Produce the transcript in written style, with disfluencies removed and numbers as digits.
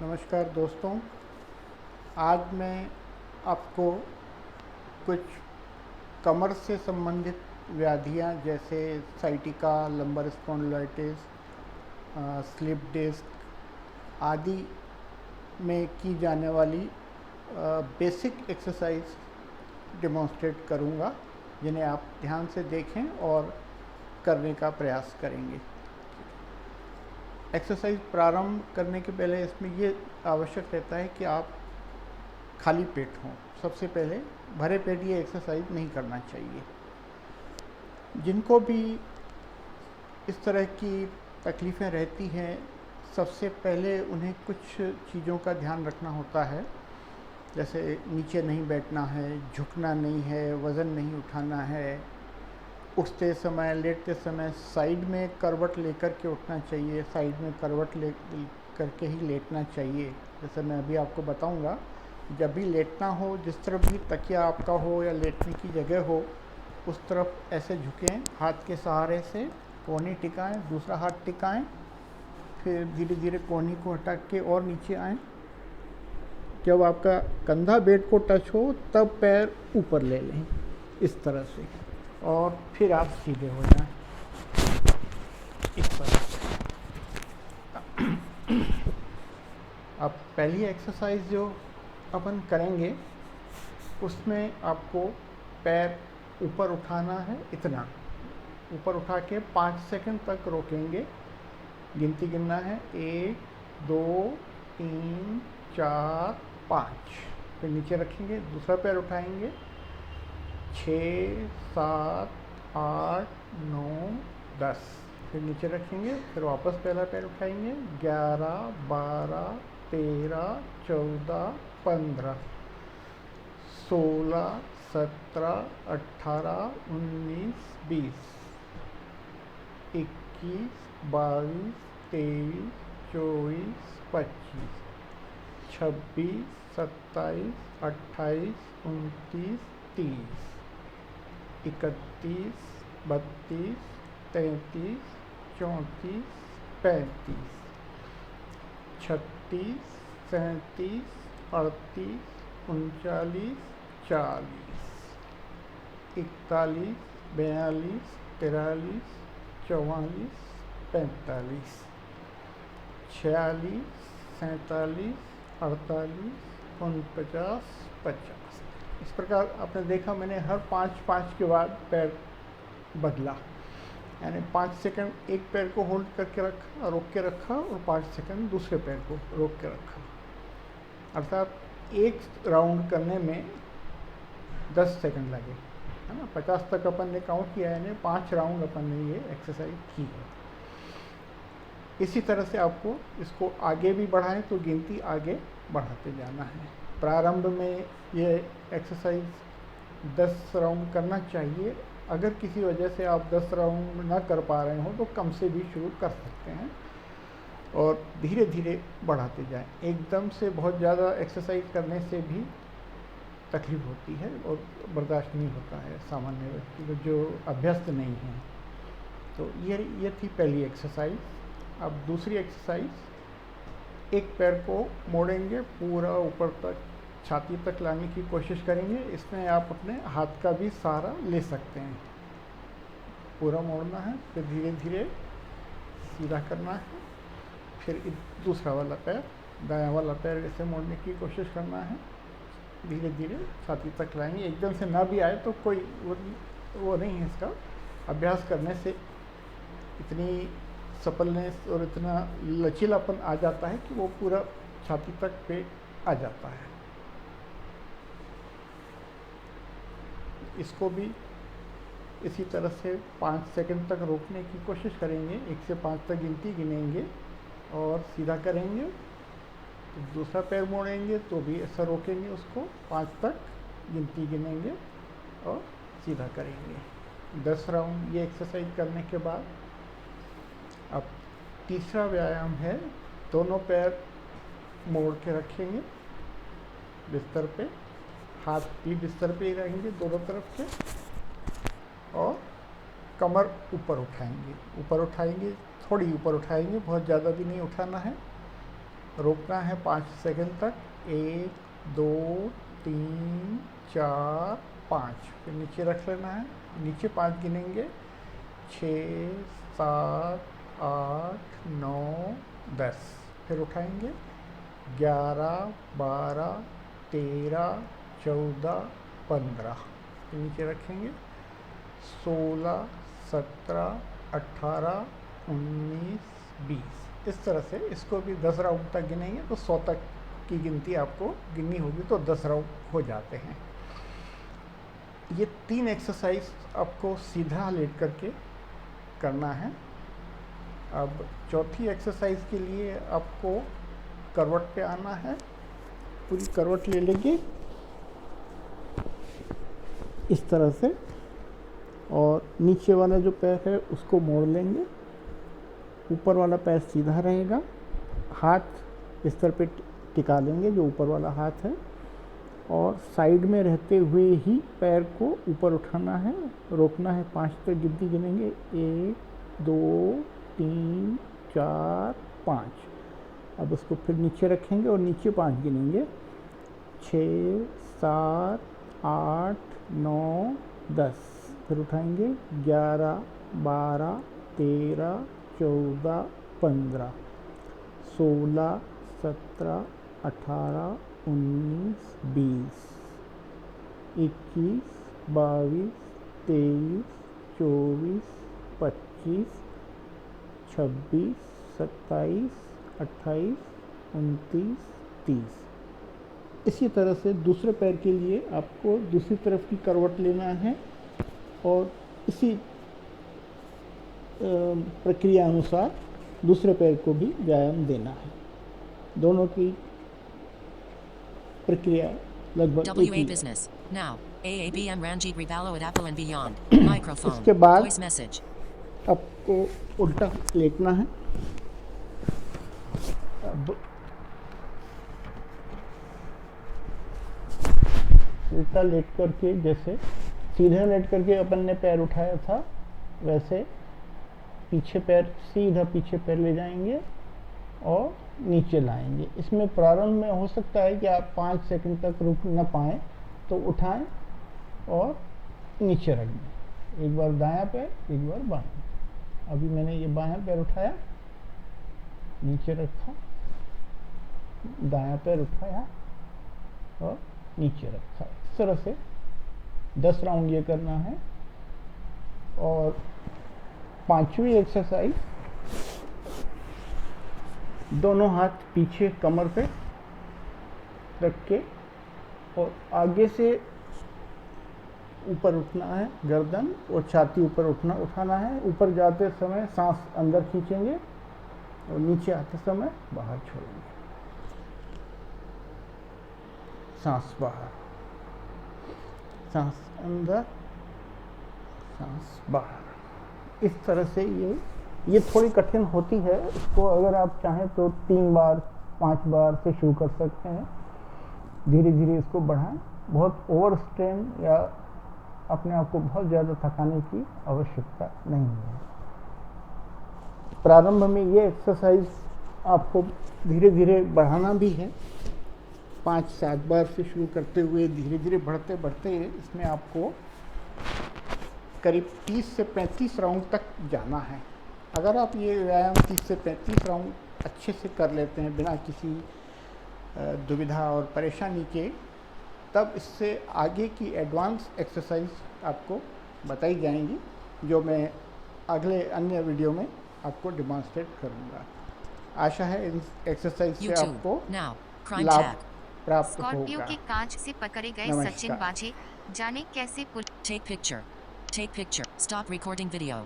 नमस्कार दोस्तों। आज मैं आपको कुछ कमर से संबंधित व्याधियां जैसे साइटिका, लंबर स्पॉन्डिलोलिटिस, स्लिप डिस्क आदि में की जाने वाली बेसिक एक्सरसाइज डेमोन्स्ट्रेट करूंगा, जिन्हें आप ध्यान से देखें और करने का प्रयास करेंगे। एक्सरसाइज प्रारंभ करने के पहले इसमें ये आवश्यक रहता है कि आप खाली पेट हों। सबसे पहले भरे पेट ये एक्सरसाइज नहीं करना चाहिए। जिनको भी इस तरह की तकलीफ़ें रहती हैं, सबसे पहले उन्हें कुछ चीज़ों का ध्यान रखना होता है, जैसे नीचे नहीं बैठना है, झुकना नहीं है, वज़न नहीं उठाना है, उठते समय लेटते समय साइड में करवट लेकर के उठना चाहिए, साइड में करवट ले करके ही लेटना चाहिए। जैसे मैं अभी आपको बताऊंगा, जब भी लेटना हो, जिस तरफ भी तकिया आपका हो या लेटने की जगह हो, उस तरफ ऐसे झुकें, हाथ के सहारे से कोहनी टिकाएं, दूसरा हाथ टिकाएं, फिर धीरे धीरे कोहनी को हटा के और नीचे आएं। जब आपका कंधा बेड को टच हो तब पैर ऊपर ले लें इस तरह से, और फिर आप सीधे हो जाएं इस तरह से। अब पहली एक्सरसाइज जो अपन करेंगे उसमें आपको पैर ऊपर उठाना है। इतना ऊपर उठा के 5 सेकंड तक रोकेंगे, गिनती गिनना है 1 2 3 4 5, फिर नीचे रखेंगे, दूसरा पैर उठाएंगे 6 7 8 9 10, फिर नीचे रखेंगे, फिर वापस पहला पैर उठाएंगे 11 12 13 14 15 16 17 18 19 20 21 22 23 24 25 26 27 28 29 30 31 32 33 34 35 36 37 38 39 40 41 42 43 44 45 46 47 48 49 50। इस प्रकार आपने देखा, मैंने हर 5 के बाद पैर बदला, यानी 5 सेकंड एक पैर को होल्ड करके रखा, रोक के रखा, और 5 सेकंड दूसरे पैर को रोक के रखा। अर्थात एक राउंड करने में 10 सेकंड लगे, है ना। 50 तक अपन ने काउंट किया, यानी 5 राउंड अपन ने ये एक्सरसाइज की है। इसी तरह से आपको इसको आगे भी बढ़ाएं तो गिनती आगे बढ़ाते जाना है। प्रारंभ में ये एक्सरसाइज 10 राउंड करना चाहिए। अगर किसी वजह से आप 10 राउंड ना कर पा रहे हो तो कम से भी शुरू कर सकते हैं, और धीरे धीरे बढ़ाते जाएं। एकदम से बहुत ज़्यादा एक्सरसाइज करने से भी तकलीफ होती है और बर्दाश्त नहीं होता है सामान्य व्यक्ति को जो अभ्यस्त नहीं है। तो ये थी पहली एक्सरसाइज। अब दूसरी एक्सरसाइज, एक पैर को मोड़ेंगे, पूरा ऊपर तक छाती तक लाने की कोशिश करेंगे। इसमें आप अपने हाथ का भी सहारा ले सकते हैं। पूरा मोड़ना है, फिर धीरे धीरे सीधा करना है, फिर दूसरा वाला पैर, दायां वाला पैर ऐसे मोड़ने की कोशिश करना है। धीरे धीरे छाती तक लाएंगे। एकदम से ना भी आए तो कोई वो नहीं है, इसका अभ्यास करने से इतनी सफलनेस और इतना लचीलापन आ जाता है कि वो पूरा छाती तक पे आ जाता है। इसको भी इसी तरह से 5 सेकंड तक रोकने की कोशिश करेंगे। 1 से 5 तक गिनती गिनेंगे और सीधा करेंगे। तो दूसरा पैर मोड़ेंगे तो भी ऐसा रोकेंगे, उसको 5 तक गिनती गिनेंगे और सीधा करेंगे। 10 राउंड ये एक्सरसाइज करने के बाद अब तीसरा व्यायाम है, दोनों पैर मोड़ के रखेंगे बिस्तर पे, हाथ भी बिस्तर पे ही रहेंगे दोनों तरफ के, और कमर ऊपर उठाएंगे। ऊपर उठाएंगे, थोड़ी ऊपर उठाएंगे, बहुत ज़्यादा भी नहीं उठाना है। रोकना है 5 सेकंड तक, 1 2 3 4 5, फिर नीचे रख लेना है, नीचे 5 गिनेंगे, 6 7 8 9 10, फिर उठाएंगे 11 12 13 14 15, फिर नीचे रखेंगे 16 17 18 19 20। इस तरह से इसको भी 10 राउंड तक गिनेंगे तो 100 तक की गिनती आपको गिननी होगी, तो 10 राउंड हो जाते हैं। ये 3 एक्सरसाइज आपको सीधा लेट करके करना है। अब चौथी एक्सरसाइज के लिए आपको करवट पे आना है, पूरी करवट ले लेंगे इस तरह से, और नीचे वाला जो पैर है उसको मोड़ लेंगे, ऊपर वाला पैर सीधा रहेगा, हाथ इस तरह पे टिका लेंगे जो ऊपर वाला हाथ है, और साइड में रहते हुए ही पैर को ऊपर उठाना है, रोकना है 5 तक गिनती गिनेंगे, 1 2 3 4 5। अब उसको फिर नीचे रखेंगे और नीचे 5 गिनेंगे, 6 7 8 9 10, फिर उठाएंगे 11 12 13 14 15 16 17 18 19 20 21 22 23 24 25 26 27 28 29 30। इसी तरह से दूसरे पैर के लिए आपको दूसरी तरफ की करवट लेना है और इसी प्रक्रिया अनुसार दूसरे पैर को भी व्यायाम देना है। दोनों की प्रक्रिया लगभग एक ही है। इसके बाद आपको उल्टा लेटना है। अब उल्टा लेट करके, जैसे सीधे लेट करके अपन ने पैर उठाया था वैसे पीछे पैर, सीधा पीछे पैर ले जाएंगे और नीचे लाएंगे। इसमें प्रारंभ में हो सकता है कि आप 5 सेकंड तक रुक न पाएँ, तो उठाएं और नीचे रख दें। एक बार दायां पैर, एक बार बायां। अभी मैंने ये बायां पैर उठाया, नीचे रखा, दायां पैर उठाया और नीचे रखा। इस तरह से 10 राउंड ये करना है। और 5वीं एक्सरसाइज, दोनों हाथ पीछे कमर पे रख के और आगे से ऊपर उठना है, गर्दन और छाती ऊपर उठाना है। ऊपर जाते समय सांस अंदर खींचेंगे और नीचे आते समय बाहर छोड़ेंगे। सांस बाहर, सांस अंदर, सांस बाहर। इस तरह से ये थोड़ी कठिन होती है। इसको अगर आप चाहें तो 3 बार 5 बार से शुरू कर सकते हैं। धीरे धीरे इसको बढ़ाएं। बहुत ओवर स्ट्रेन या अपने आप को बहुत ज़्यादा थकाने की आवश्यकता नहीं है। प्रारंभ में ये एक्सरसाइज आपको धीरे धीरे बढ़ाना भी है। 5-7 बार से शुरू करते हुए धीरे धीरे बढ़ते बढ़ते इसमें आपको करीब 30 से 35 राउंड तक जाना है। अगर आप ये व्यायाम 30 से 35 राउंड अच्छे से कर लेते हैं बिना किसी दुविधा और परेशानी के, तब इससे आगे की एडवांस एक्सरसाइज आपको बताई जाएंगी, जो मैं अगले अन्य वीडियो में आपको डेमोन्स्ट्रेट करूँगा। आशा है इन एक्सरसाइज से आपको लाभ प्राप्त होगा। स्कॉर्पियो के कांच से पकड़े गए सचिन वाजे, जाने कैसे Take picture. Stop recording video.